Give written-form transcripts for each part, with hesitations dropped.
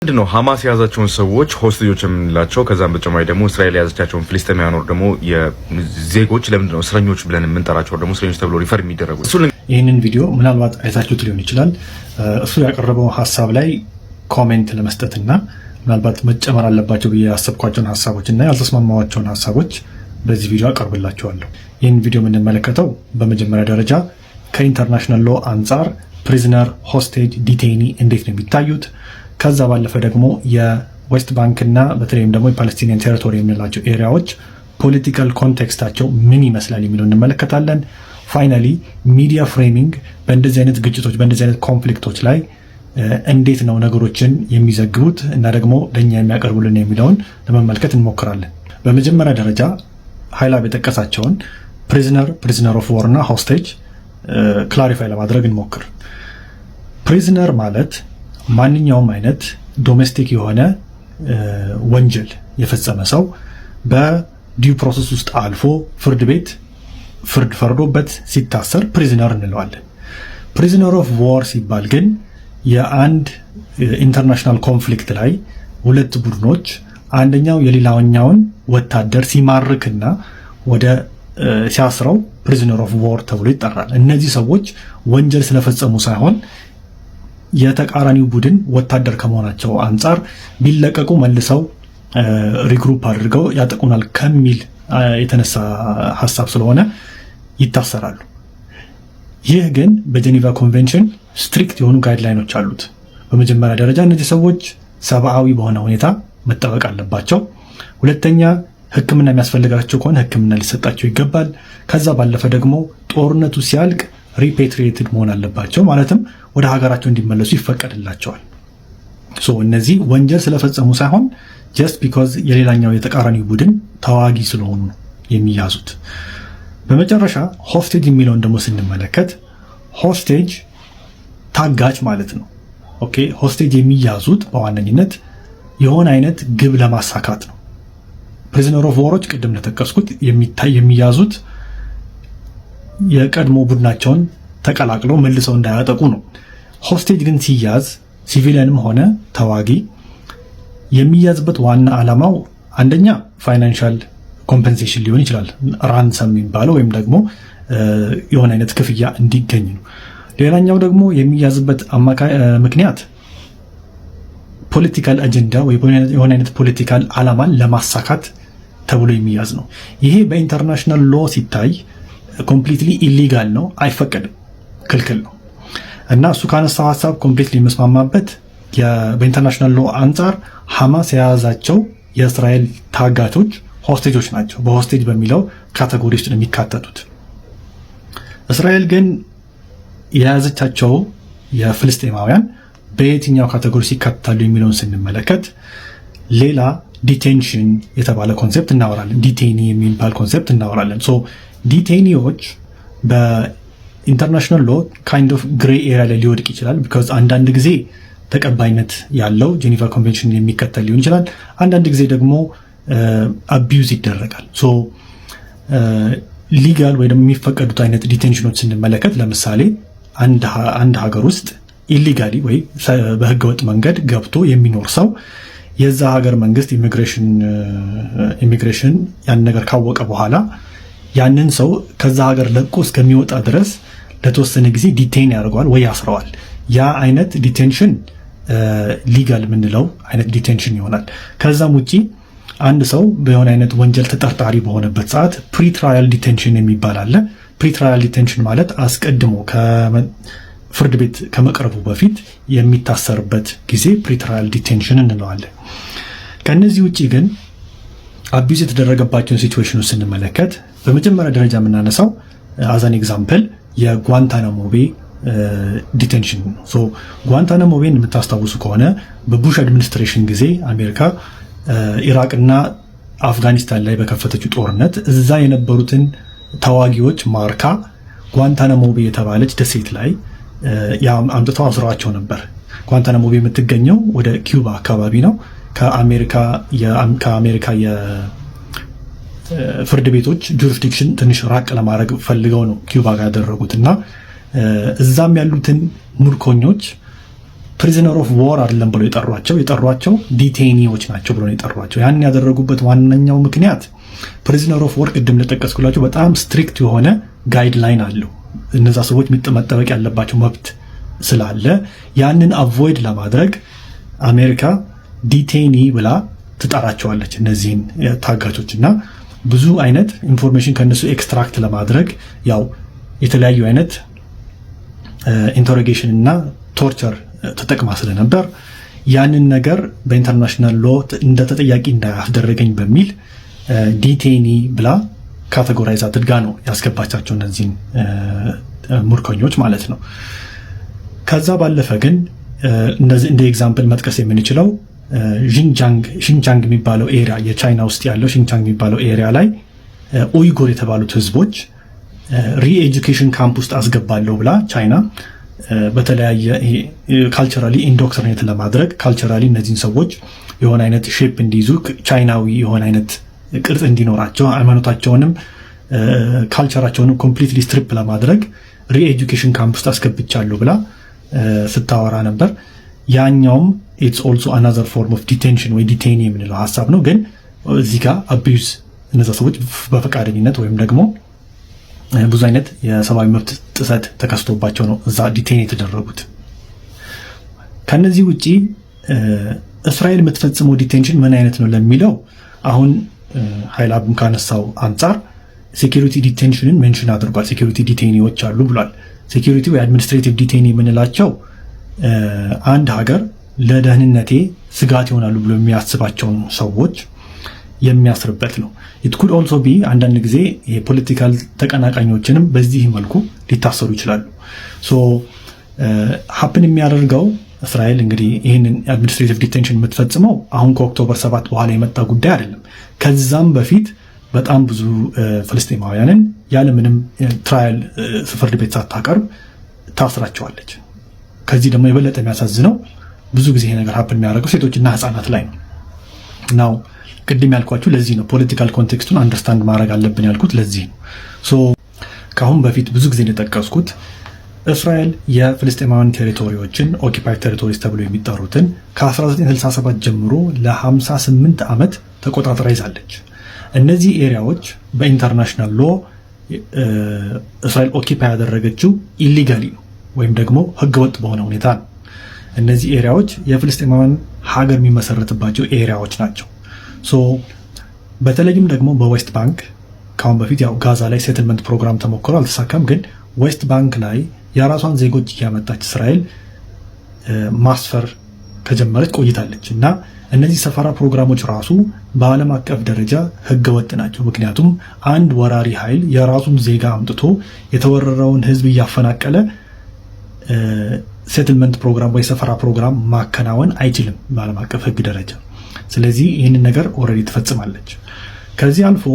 ምንድነው ሐማስ የያዛቸውን ሰዎች ሆስቴጆች የምንላቸው ከዛም በተጨማሪ ደግሞ እስራኤል የያዘቻቸውን ፍልስጤማውያን ወር ደግሞ የዜጎች ለምንድነው እስረኞች ብለን የምንጠራቸው ደግሞ እስረኞች ተብሎ ሪፈር የሚደረጉ? ይህንን ቪዲዮ ምናልባት አይታችሁት ሊሆን ይችላል። እሱ ያቀረበው ሀሳብ ላይ ኮሜንት ለመስጠትና ምናልባት መጨመር አለባቸው ብዬ ያሰብኳቸውን ሀሳቦችና ያልተስማማዋቸውን ሀሳቦች በዚህ ቪዲዮ አቀርብላችኋለሁ። ይህን ቪዲዮ የምንመለከተው በመጀመሪያ ደረጃ ከኢንተርናሽናል ሎ አንጻር ፕሪዝነር፣ ሆስቴጅ፣ ዲቴይኒ እንዴት ነው የሚታዩት፣ ከዛ ባለፈ ደግሞ የዌስት ባንክና በተለይም ደግሞ የፓለስቲኒያን ቴሪቶሪ የምንላቸው ኤሪያዎች ፖለቲካል ኮንቴክስታቸው ምን ይመስላል የሚለው እንመለከታለን። ፋይናሊ ሚዲያ ፍሬሚንግ በእንደዚህ አይነት ግጭቶች በእንደዚህ አይነት ኮንፍሊክቶች ላይ እንዴት ነው ነገሮችን የሚዘግቡት እና ደግሞ ለእኛ የሚያቀርቡልን የሚለውን ለመመልከት እንሞክራለን። በመጀመሪያ ደረጃ ሀይላብ የጠቀሳቸውን ፕሪዝነር ኦፍ ዋር እና ሆስቴጅ ክላሪፋይ ለማድረግ እንሞክር። ፕሪዝነር ማለት ማንኛውም አይነት ዶሜስቲክ የሆነ ወንጀል የፈጸመ ሰው በዲው ፕሮሰስ ውስጥ አልፎ ፍርድ ቤት ፍርድ ፈርዶበት ሲታሰር ፕሪዝነር እንለዋለን። ፕሪዝነር ኦፍ ዋር ሲባል ግን የአንድ ኢንተርናሽናል ኮንፍሊክት ላይ ሁለት ቡድኖች አንደኛው የሌላኛውን ወታደር ሲማርክና ወደ ሲያስረው ፕሪዝነር ኦፍ ዋር ተብሎ ይጠራል። እነዚህ ሰዎች ወንጀል ስለፈጸሙ ሳይሆን የተቃራኒው ቡድን ወታደር ከመሆናቸው አንጻር ቢለቀቁ መልሰው ሪግሩፕ አድርገው ያጠቁናል ከሚል የተነሳ ሀሳብ ስለሆነ ይታሰራሉ። ይህ ግን በጄኔቫ ኮንቬንሽን ስትሪክት የሆኑ ጋይድላይኖች አሉት። በመጀመሪያ ደረጃ እነዚህ ሰዎች ሰብአዊ በሆነ ሁኔታ መጠበቅ አለባቸው። ሁለተኛ ሕክምና የሚያስፈልጋቸው ከሆነ ሕክምና ሊሰጣቸው ይገባል። ከዛ ባለፈ ደግሞ ጦርነቱ ሲያልቅ ሪፔትሪየትድ መሆን አለባቸው፣ ማለትም ወደ ሀገራቸው እንዲመለሱ ይፈቀድላቸዋል። እነዚህ ወንጀል ስለፈጸሙ ሳይሆን ጀስት ቢኮዝ የሌላኛው የተቃራኒ ቡድን ተዋጊ ስለሆኑ የሚያዙት። በመጨረሻ ሆስቴጅ የሚለውን ደግሞ ስንመለከት ሆስቴጅ ታጋች ማለት ነው። ኦኬ፣ ሆስቴጅ የሚያዙት በዋነኝነት የሆነ አይነት ግብ ለማሳካት ነው። ፕሪዝነር ኦፍ ዋሮች ቅድም እንደጠቀስኩት የሚያዙት የቀድሞ ቡድናቸውን ተቀላቅለው መልሰው እንዳያጠቁ ነው። ሆስቴጅ ግን ሲያዝ ሲቪሊያንም ሆነ ተዋጊ የሚያዝበት ዋና ዓላማው አንደኛ ፋይናንሻል ኮምፐንሴሽን ሊሆን ይችላል፣ ራንሰም የሚባለው ወይም ደግሞ የሆነ አይነት ክፍያ እንዲገኝ ነው። ሌላኛው ደግሞ የሚያዝበት ምክንያት ፖለቲካል አጀንዳ ወይ የሆነ አይነት ፖለቲካል ዓላማን ለማሳካት ተብሎ የሚያዝ ነው። ይሄ በኢንተርናሽናል ሎ ሲታይ ኮምፕሊትሊ ኢሊጋል ነው፣ አይፈቀድም፣ ክልክል ነው እና እሱ ካነሳው ሀሳብ ኮምፕሊትሊ የመስማማበት በኢንተርናሽናል ሎ አንጻር ሐማስ የያዛቸው የእስራኤል ታጋቾች ሆስቴጆች ናቸው። በሆስቴጅ በሚለው ካቴጎሪ ውስጥ ነው የሚካተቱት። እስራኤል ግን የያዘቻቸው የፍልስጤማውያን በየትኛው ካቴጎሪ ሲካተታሉ የሚለውን ስንመለከት ሌላ ዲቴንሽን የተባለ ኮንሴፕት እናወራለን። ዲቴኒ የሚባል ኮንሴፕት እናወራለን። ዲቴኒዎች በኢንተርናሽናል ሎ ካይንድ ኦፍ ግሬ ኤሪያ ላይ ሊወድቅ ይችላል። ቢካዝ አንዳንድ ጊዜ ተቀባይነት ያለው ጄኔቫ ኮንቬንሽን የሚከተል ሊሆን ይችላል። አንዳንድ ጊዜ ደግሞ አቢዩዝ ይደረጋል። ሊጋል ወይ ደግሞ የሚፈቀዱት አይነት ዲቴንሽኖች ስንመለከት ለምሳሌ አንድ ሀገር ውስጥ ኢሊጋሊ ወይ በህገወጥ መንገድ ገብቶ የሚኖር ሰው የዛ ሀገር መንግስት ኢሚግሬሽን ያን ነገር ካወቀ በኋላ ያንን ሰው ከዛ ሀገር ለቆ እስከሚወጣ ድረስ ለተወሰነ ጊዜ ዲቴን ያደርገዋል ወይ ያስረዋል። ያ አይነት ዲቴንሽን ሊጋል የምንለው አይነት ዲቴንሽን ይሆናል። ከዛም ውጪ አንድ ሰው በሆነ አይነት ወንጀል ተጠርጣሪ በሆነበት ሰዓት ፕሪትራያል ዲቴንሽን የሚባል አለ። ፕሪትራያል ዲቴንሽን ማለት አስቀድሞ ፍርድ ቤት ከመቅረቡ በፊት የሚታሰርበት ጊዜ ፕሪትራያል ዲቴንሽን እንለዋለን። ከነዚህ ውጪ ግን አቢዩዝ የተደረገባቸውን ሲቹዌሽኖች ስንመለከት በመጀመሪያ ደረጃ የምናነሳው አዛን ኤግዛምፕል የጓንታናሞ ቤ ዲቴንሽን ነው። ጓንታናሞ ቤን የምታስታውሱ ከሆነ በቡሽ አድሚኒስትሬሽን ጊዜ አሜሪካ ኢራቅና አፍጋኒስታን ላይ በከፈተችው ጦርነት እዛ የነበሩትን ተዋጊዎች ማርካ ጓንታናሞ ቤ የተባለች ደሴት ላይ አምጥተው አስረዋቸው ነበር። ጓንታናሞ ቤ የምትገኘው ወደ ኪዩባ አካባቢ ነው። ከአሜሪካ የፍርድ ቤቶች ጁሪስዲክሽን ትንሽ ራቅ ለማድረግ ፈልገው ነው ኪዩባ ጋር ያደረጉት እና እዛም ያሉትን ምርኮኞች ፕሪዝነር ኦፍ ዎር አይደለም ብሎ የጠሯቸው ዲቴኒዎች ናቸው ብሎ የጠሯቸው። ያን ያደረጉበት ዋነኛው ምክንያት ፕሪዝነር ኦፍ ዎር ቅድም ለጠቀስኩላቸው በጣም ስትሪክት የሆነ ጋይድላይን አለው። እነዛ ሰዎች መጠበቅ ያለባቸው መብት ስላለ ያንን አቮይድ ለማድረግ አሜሪካ ዲቴኒ ብላ ትጠራቸዋለች እነዚህን ታጋቾች እና ብዙ አይነት ኢንፎርሜሽን ከነሱ ኤክስትራክት ለማድረግ ያው የተለያዩ አይነት ኢንተሮጌሽን እና ቶርቸር ተጠቅማ ስለነበር ያንን ነገር በኢንተርናሽናል ሎ እንደ ተጠያቂ እንዳያስደረገኝ በሚል ዲቴኒ ብላ ካቴጎራይዝ አድርጋ ነው ያስገባቻቸው እነዚህን ሙርከኞች ማለት ነው። ከዛ ባለፈ ግን እንደዚህ እንደ ኤግዛምፕል መጥቀስ የምንችለው ሺንጃንግ የሚባለው ኤሪያ የቻይና ውስጥ ያለው ሺንጃንግ የሚባለው ኤሪያ ላይ ኡይጉር የተባሉት ህዝቦች ሪኤጁኬሽን ካምፕ ውስጥ አስገባለሁ ብላ ቻይና በተለያየ ካልቸራሊ ኢንዶክትሪኔት ለማድረግ ካልቸራሊ እነዚህን ሰዎች የሆነ አይነት ሼፕ እንዲይዙ ቻይናዊ የሆነ አይነት ቅርጽ እንዲኖራቸው ሃይማኖታቸውንም ካልቸራቸውንም ኮምፕሊትሊ ስትሪፕ ለማድረግ ሪኤጁኬሽን ካምፕ ውስጥ አስገብቻለሁ ብላ ስታወራ ነበር። ያኛውም ኢትስ ኦልሶ አናዘር ፎርም ኦፍ ዲቴንሽን ወይ ዲቴኒ የምንለው ሀሳብ ነው። ግን እዚህ ጋር አቢዩዝ እነዛ ሰዎች በፈቃደኝነት ወይም ደግሞ ብዙ አይነት የሰብአዊ መብት ጥሰት ተከስቶባቸው ነው እዛ ዲቴን የተደረጉት። ከነዚህ ውጪ እስራኤል የምትፈጽመው ዲቴንሽን ምን አይነት ነው ለሚለው አሁን ኃይላብም ካነሳው አንጻር ሴኪሪቲ ዲቴንሽንን ሜንሽን አድርጓል። ሴኪሪቲ ዲቴኒዎች አሉ ብሏል። ሴኪሪቲ ወይ አድሚኒስትሬቲቭ ዲቴኒ የምንላቸው አንድ ሀገር ለደህንነቴ ስጋት ይሆናሉ ብሎ የሚያስባቸውን ሰዎች የሚያስርበት ነው። ኢት ኩድ ኦልሶ ቢ አንዳንድ ጊዜ የፖለቲካል ተቀናቃኞችንም በዚህ መልኩ ሊታሰሩ ይችላሉ። ሶ ሀፕን የሚያደርገው እስራኤል እንግዲህ ይህንን አድሚኒስትሬቲቭ ዲቴንሽን የምትፈጽመው አሁን ከኦክቶበር 7 በኋላ የመጣ ጉዳይ አይደለም። ከዛም በፊት በጣም ብዙ ፍልስጤማውያንን ያለምንም ትራያል ፍርድ ቤት ሳታቀርብ ታስራቸዋለች። ከዚህ ደግሞ የበለጠ የሚያሳዝነው ብዙ ጊዜ ይሄ ነገር ሀፕን የሚያደርገው ሴቶችና ህፃናት ላይ ነው ናው ቅድም ያልኳችሁ ለዚህ ነው። ፖለቲካል ኮንቴክስቱን አንደርስታንድ ማድረግ አለብን ያልኩት ለዚህ ነው። ሶ ከአሁን በፊት ብዙ ጊዜ እንደጠቀስኩት እስራኤል የፍልስጤማውያን ቴሪቶሪዎችን ኦኪፓይድ ቴሪቶሪስ ተብሎ የሚጠሩትን ከ1967 ጀምሮ ለ58 ዓመት ተቆጣጥራ ይዛለች። እነዚህ ኤሪያዎች በኢንተርናሽናል ሎ እስራኤል ኦኪፓይ ያደረገችው ኢሊጋሊ ነው ወይም ደግሞ ህገወጥ በሆነ ሁኔታ ነው። እነዚህ ኤሪያዎች የፍልስጤማውያን ሀገር የሚመሰረትባቸው ኤሪያዎች ናቸው። ሶ በተለይም ደግሞ በዌስት ባንክ ካሁን በፊት ያው ጋዛ ላይ ሴትልመንት ፕሮግራም ተሞክሮ አልተሳካም። ግን ዌስት ባንክ ላይ የራሷን ዜጎች እያመጣች እስራኤል ማስፈር ከጀመረች ቆይታለች እና እነዚህ ሰፈራ ፕሮግራሞች ራሱ በዓለም አቀፍ ደረጃ ህገወጥ ናቸው። ምክንያቱም አንድ ወራሪ ኃይል የራሱን ዜጋ አምጥቶ የተወረረውን ህዝብ እያፈናቀለ ሴትልመንት ፕሮግራም ወይ ሰፈራ ፕሮግራም ማከናወን አይችልም በዓለም አቀፍ ህግ ደረጃ። ስለዚህ ይህንን ነገር ኦልሬዲ ትፈጽማለች። ከዚህ አልፎ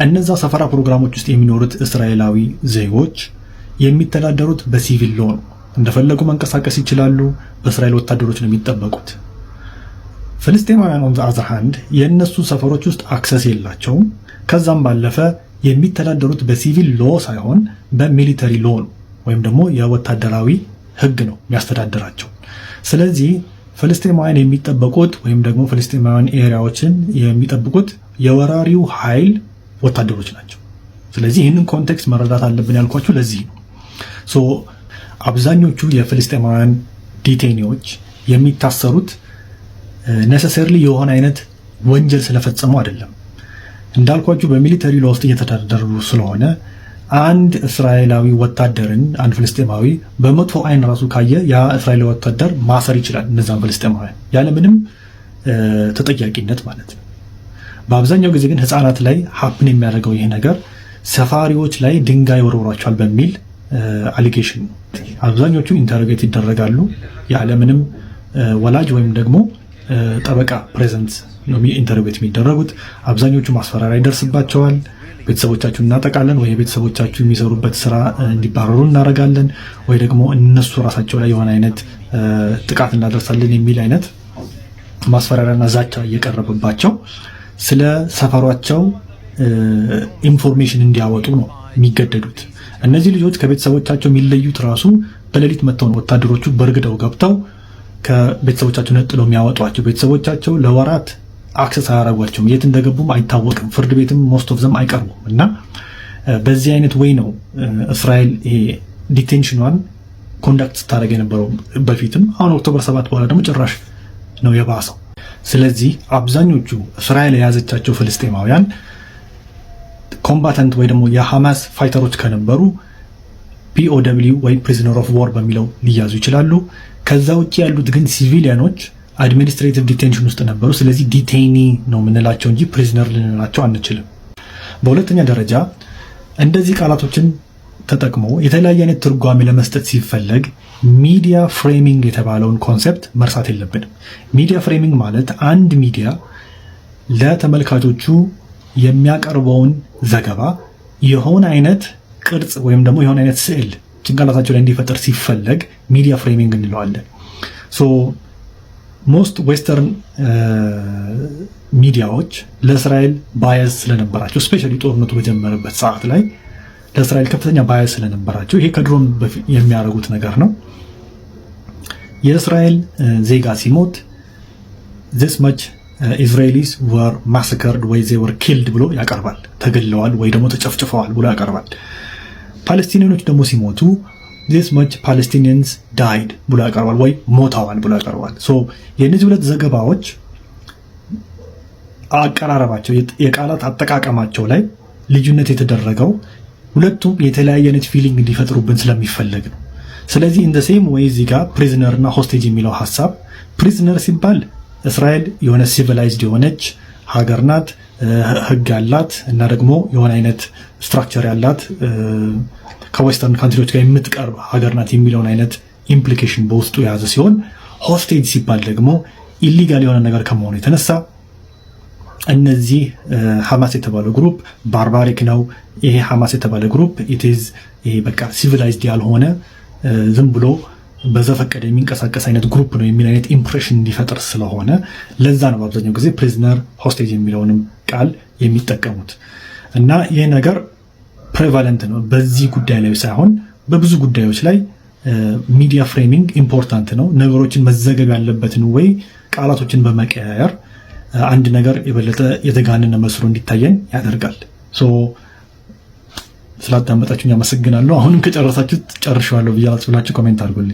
እነዛ ሰፈራ ፕሮግራሞች ውስጥ የሚኖሩት እስራኤላዊ ዜጎች የሚተዳደሩት በሲቪል ሎ ነው። እንደፈለጉ መንቀሳቀስ ይችላሉ። በእስራኤል ወታደሮች ነው የሚጠበቁት። ፍልስጤማውያን ኦን ዘ አዘር ሃንድ የእነሱ ሰፈሮች ውስጥ አክሰስ የላቸውም። ከዛም ባለፈ የሚተዳደሩት በሲቪል ሎ ሳይሆን በሚሊተሪ ሎ ነው ወይም ደግሞ የወታደራዊ ህግ ነው የሚያስተዳድራቸው። ስለዚህ ፍልስጤማውያን የሚጠበቁት ወይም ደግሞ ፍልስጤማውያን ኤሪያዎችን የሚጠብቁት የወራሪው ኃይል ወታደሮች ናቸው። ስለዚህ ይህንን ኮንቴክስት መረዳት አለብን ያልኳችሁ ለዚህ ነው። ሶ አብዛኞቹ የፍልስጤማውያን ዲቴኒዎች የሚታሰሩት ኔሰሰርሊ የሆነ አይነት ወንጀል ስለፈጸሙ አይደለም። እንዳልኳችሁ በሚሊተሪ ሎ ውስጥ እየተዳደሩ ስለሆነ አንድ እስራኤላዊ ወታደርን አንድ ፍልስጤማዊ በመጥፎ አይን ራሱ ካየ ያ እስራኤላዊ ወታደር ማሰር ይችላል እነዛን ፍልስጤማውያን ያለምንም ተጠያቂነት ማለት ነው። በአብዛኛው ጊዜ ግን ህፃናት ላይ ሀፕን የሚያደርገው ይሄ ነገር ሰፋሪዎች ላይ ድንጋይ ወርውሯቸዋል በሚል አሊጌሽን ነው። አብዛኞቹ ኢንተሮጌት ይደረጋሉ ያለምንም ወላጅ ወይም ደግሞ ጠበቃ ፕሬዘንት ነው ኢንተሮጌት የሚደረጉት። አብዛኞቹ ማስፈራሪያ ይደርስባቸዋል። ቤተሰቦቻችሁን እናጠቃለን ወይ ቤተሰቦቻችሁ የሚሰሩበት ስራ እንዲባረሩ እናደርጋለን ወይ ደግሞ እነሱ ራሳቸው ላይ የሆነ አይነት ጥቃት እናደርሳለን የሚል አይነት ማስፈራሪያና ዛቻ እየቀረበባቸው ስለ ሰፈሯቸው ኢንፎርሜሽን እንዲያወጡ ነው የሚገደዱት። እነዚህ ልጆች ከቤተሰቦቻቸው የሚለዩት ራሱ በሌሊት መጥተው ወታደሮቹ በርግደው ገብተው ከቤተሰቦቻቸው ነጥለው የሚያወጧቸው። ቤተሰቦቻቸው ለወራት አክሰስ አያደርጓቸውም፣ የት እንደገቡም አይታወቅም፣ ፍርድ ቤትም ሞስት ኦፍ ዘም አይቀርቡም። እና በዚህ አይነት ወይ ነው እስራኤል ይሄ ዲቴንሽኗን ኮንዳክት ስታደርግ የነበረው በፊትም። አሁን ኦክቶበር 7 በኋላ ደግሞ ጭራሽ ነው የባሰው። ስለዚህ አብዛኞቹ እስራኤል የያዘቻቸው ፍልስጤማውያን ኮምባታንት ወይ ደግሞ የሐማስ ፋይተሮች ከነበሩ POW ወይ ፕሪዝነር ኦፍ ዋር በሚለው ሊያዙ ይችላሉ። ከዛ ውጭ ያሉት ግን ሲቪሊያኖች አድሚኒስትሬቲቭ ዲቴንሽን ውስጥ ነበሩ። ስለዚህ ዲቴይኒ ነው የምንላቸው እንጂ ፕሪዝነር ልንላቸው አንችልም። በሁለተኛ ደረጃ እንደዚህ ቃላቶችን ተጠቅሞ የተለያየ አይነት ትርጓሜ ለመስጠት ሲፈለግ ሚዲያ ፍሬሚንግ የተባለውን ኮንሴፕት መርሳት የለብንም። ሚዲያ ፍሬሚንግ ማለት አንድ ሚዲያ ለተመልካቾቹ የሚያቀርበውን ዘገባ የሆነ አይነት ቅርጽ ወይም ደግሞ የሆነ አይነት ስዕል ጭንቅላታቸው ላይ እንዲፈጠር ሲፈለግ ሚዲያ ፍሬሚንግ እንለዋለን። ሶ ሞስት ዌስተርን ሚዲያዎች ለእስራኤል ባያስ ስለነበራቸው ስፔሻሊ ጦርነቱ በጀመረበት ሰዓት ላይ ለእስራኤል ከፍተኛ ባያስ ስለነበራቸው ይሄ ከድሮም የሚያደርጉት ነገር ነው። የእስራኤል ዜጋ ሲሞት this much Israelis were massacred ወይ they were killed ብሎ ያቀርባል። ተገለዋል ወይ ደግሞ ተጨፍጭፈዋል ብሎ ያቀርባል። ፓለስቲኒያኖች ደግሞ ሲሞቱ this much Palestinians died ብሎ ያቀርባል ወይ ሞተዋል ብሎ ያቀርባል። ሶ የነዚህ ሁለት ዘገባዎች አቀራረባቸው የቃላት አጠቃቀማቸው ላይ ልዩነት የተደረገው ሁለቱም የተለያየ አይነት ፊሊንግ እንዲፈጥሩብን ስለሚፈልግ ነው። ስለዚህ in the same way እዚህ ጋር ፕሪዝነር እና ሆስቴጅ የሚለው ሐሳብ ፕሪዝነር ሲባል እስራኤል የሆነ ሲቪላይዝድ የሆነች ሀገር ናት፣ ህግ ያላት እና ደግሞ የሆነ አይነት ስትራክቸር ያላት ከዌስተርን ካንትሪዎች ጋር የምትቀርብ ሀገር ናት የሚለውን አይነት ኢምፕሊኬሽን በውስጡ የያዘ ሲሆን ሆስቴጅ ሲባል ደግሞ ኢሊጋል የሆነ ነገር ከመሆኑ የተነሳ እነዚህ ሐማስ የተባለ ግሩፕ ባርባሪክ ነው። ይሄ ሐማስ የተባለ ግሩፕ ኢትዝ ይሄ በቃ ሲቪላይዝድ ያልሆነ ዝም ብሎ በዘፈቀደ የሚንቀሳቀስ አይነት ግሩፕ ነው የሚል አይነት ኢምፕሬሽን እንዲፈጥር ስለሆነ ለዛ ነው በአብዛኛው ጊዜ ፕሪዝነር ሆስቴጅ የሚለውንም ቃል የሚጠቀሙት። እና ይህ ነገር ፕሬቫለንት ነው በዚህ ጉዳይ ላይ ሳይሆን በብዙ ጉዳዮች ላይ ሚዲያ ፍሬሚንግ ኢምፖርታንት ነው። ነገሮችን መዘገብ ያለበትን ወይ ቃላቶችን በመቀያየር አንድ ነገር የበለጠ የተጋነነ መስሎ እንዲታየን ያደርጋል። ስላዳመጣችሁኝ አመሰግናለሁ። አሁንም ከጨረሳችሁ ጨርሻለሁ ብያላችሁ ብላችሁ ኮሜንት አድርጉልኝ።